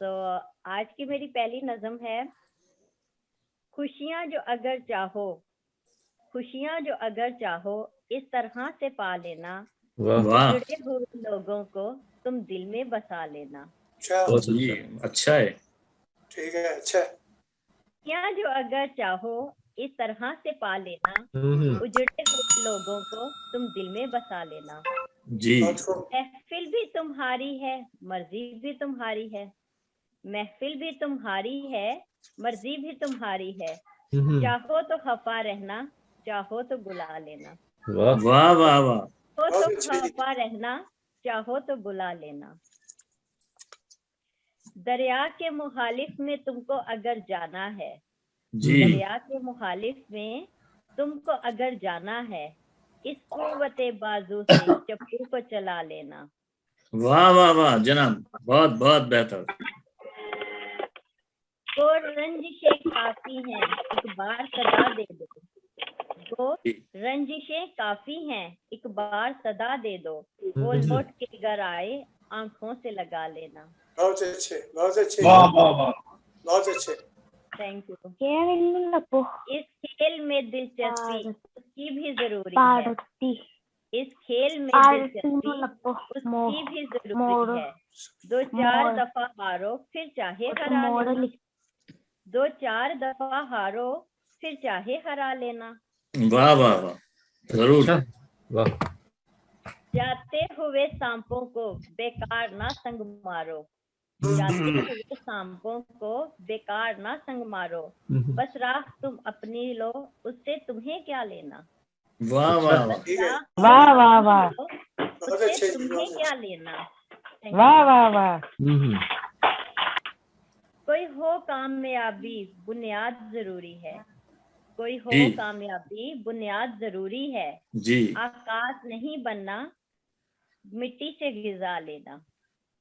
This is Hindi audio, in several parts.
तो आज की मेरी पहली नज्म है, खुशियां जो अगर चाहो, खुशियां जो अगर चाहो इस तरह से पा लेना, वाह जुड़े हुए लोगों को तुम दिल में बसा लेना। अच्छा अच्छा है। ठीक है, अच्छा खुशियां जो अगर चाहो इस तरह से पा लेना, उजड़े हुए लोगों को तुम दिल में बसा लेना। जी बहुत खूब। महफिल भी तुम्हारी है, मर्जी भी तुम्हारी है, महफिल भी तुम्हारी है, मर्जी भी तुम्हारी है। चाहो तो खफा रहना, चाहो तो बुला लेना। वाह वाह वाह वाह चाहो बहुत तो अच्छी। खफा रहना, चाहो तो बुला लेना। दरिया के मुखालिफ में तुमको अगर जाना है, जी दरिया के मुखालिफ में तुमको अगर जाना है, इस कुव्वते बाजू से चप्पू को चला लेना। वाह वाह वाह जनाब, बहुत बहुत बेहतर। तो रंजिशें काफी हैं, एक बार सदा दे दो। तो रंजिशें काफी हैं, एक बार सदा दे दो। वो लौट के घर आए, आंखों से लगा लेना। बहुत अच्छे, बहुत अच्छे, वाह वाह वाह बहुत अच्छे। Thank you. इस खेल में दिलचस्पी उसकी भी जरूरी है, इस खेल में दिलचस्पी उसकी भी जरूरी है। दो चार दफा हारो फिर चाहे हरा लेना, दो चार दफा हारो फिर चाहे हरा लेना। वाह वाह वाह, जरूर। वाह। जाते हुए सांपों को बेकार ना संग मारो, जाते हुए सांपों को बेकार ना संग मारो। बस राह तुम अपनी लो, उससे तुम्हें क्या लेना। वाह वाह वाह ठीक है, वाह वाह वाह बहुत उससे अच्छे, तुम्हें बहुत क्या अच्छे। लेना। वाह वाह वाह। कोई हो कामयाबी बुनियाद जरूरी है, कोई हो जी। कामयाबी बुनियाद जरूरी है। जी आकाश नहीं बनना, मिट्टी से गिजा लेना।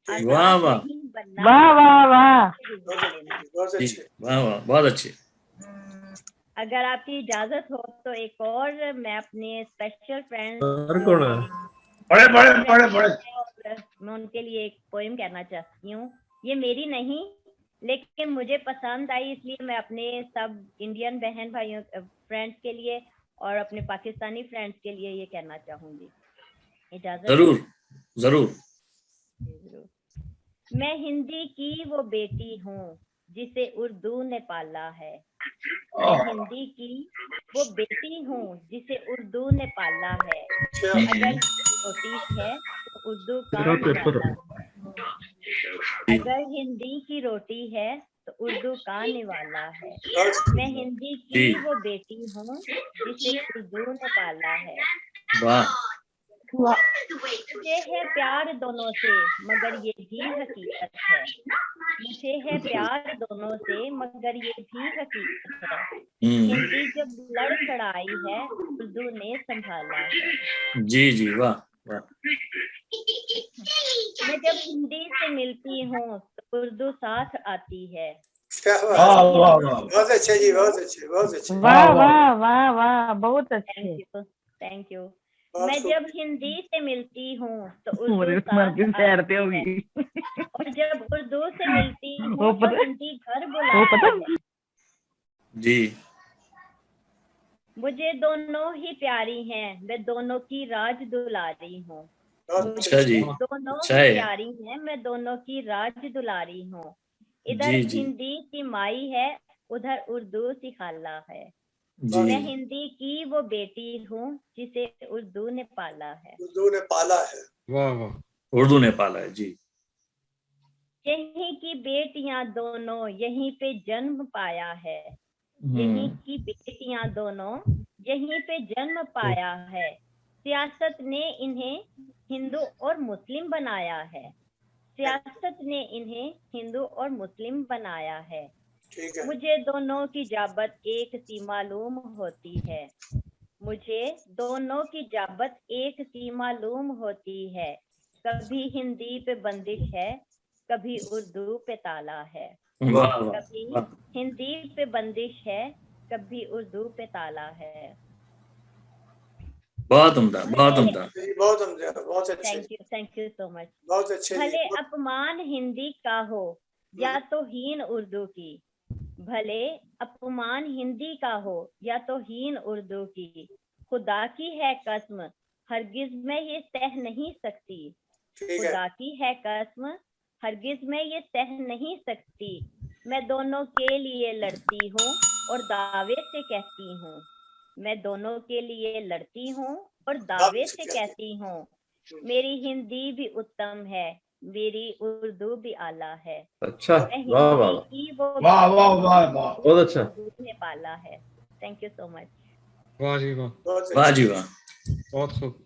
वाह आकाश वाह नहीं बनना, वाह वाह वाह। मिट्टी से गिजा लेना। बहुत जी, अच्छे। वाह वाह, बहुत अच्छे। अगर आपकी इजाजत हो तो एक और मैं अपने स्पेशल फ्रेंड बड़े बड़े बड़े बड़े मैं उनके लिए एक पोएम कहना चाहती हूँ। ये मेरी नहीं लेकिन मुझे पसंद आई, इसलिए मैं अपने सब इंडियन बहन भाइयों फ्रेंड्स के लिए और अपने पाकिस्तानी फ्रेंड्स के लिए ये कहना चाहूंगी। इजाजत? जरूर जरूर। मैं हिंदी की वो बेटी हूँ जिसे उर्दू ने पाला है, मैं हिंदी की वो बेटी हूँ जिसे उर्दू ने पाला है। अगर रोटी है तो उर्दू का निवाला है, अगर हिंदी की रोटी है तो उर्दू का निवाला है। मैं हिंदी की वो बेटी हूँ जिसे उर्दू ने पाला है। वाह। मुझे है प्यार दोनों से मगर ये भी हकीकत है, मुझे है प्यार दोनों से मगर ये भी हकीकत है। हिंदी जब लड़ खड़ाई है उर्दू ने संभाला है। जी जी, वाह वाह। मैं जब हिंदी से मिलती हूँ तो उर्दू साथ आती है। क्या बात वाह है। वाह वाह बहुत अच्छे जी, बहुत अच्छे, बहुत अच्छे। वाह वाह वाह वाह, बहुत अच्छे। Thank you, thank you. बहुत मैं खूब। जब हिंदी से मिलती हूँ तो उर्दू मेरे साथ मर्जी तैरते आती है, होगी। और जब उर्दू से मिलती हूँ वो तो पता- हिंदी घर वो बुलाती पता है। जी मुझे दोनों ही प्यारी हैं, मैं दोनों की राज दुलारी हूँ। बहुत अच्छा जी, मुझे दोनों अच्छा ही है। प्यारी हैं, मैं दोनों की राज दुलारी हूँ। इधर जी जी हिंदी की माई है, उधर उर्दू सी खाला है। जी। मैं हिंदी की वो बेटी हूँ जिसे उर्दू ने पाला है। उर्दू ने पाला है। वाह वाह। उर्दू ने पाला है जी। यहीं की बेटियां दोनों यहीं पे जन्म पाया है, यहीं की बेटियां दोनों यहीं पे जन्म पाया है। सियासत ने इन्हें हिंदू और मुस्लिम बनाया है, सियासत ने इन्हें हिंदू और मुस्लिम बनाया है। ठीक है। मुझे दोनों की जाबत एक सी मालूम होती है, मुझे दोनों की जाबत एक सी मालूम होती है। कभी हिंदी पे बंदिश है, कभी उर्दू पे ताला है। वाह वाह कभी वाह। हिंदी पे बंदिश है, कभी उर्दू पे ताला है। बहुत उम्दा, बहुत उम्दा। जी, बहुत उम्दा, बहुत अच्छे, थैंक यू सो मच। बहुत अच्छे जी। भले अपमान हिंदी का हो, या तो हीन उर्दू की, भले अपमान हिंदी का हो या तो हीन उर्दू की, खुदा की है कसम हरगिज मैं ये सह नहीं सकती, ठीक है खुदा की है कसम हरगिज मैं ये सह नहीं सकती, मैं दोनों के लिए लड़ती हूँ और दावे से कहती हूँ, मैं दोनों के लिए लड़ती हूँ और दावे से कहती हूँ, मेरी हिंदी भी उत्तम है, मेरी उर्दू भी आला है, अच्छा, मैं वाह वाह हिंदी की वो वाह वाह वाह वाह बहुत अच्छा। उर्दू ने पाला है। Thank you so much. वाह जी वाह, बहुत वाह अच्छे जी वाह। बहुत खूब।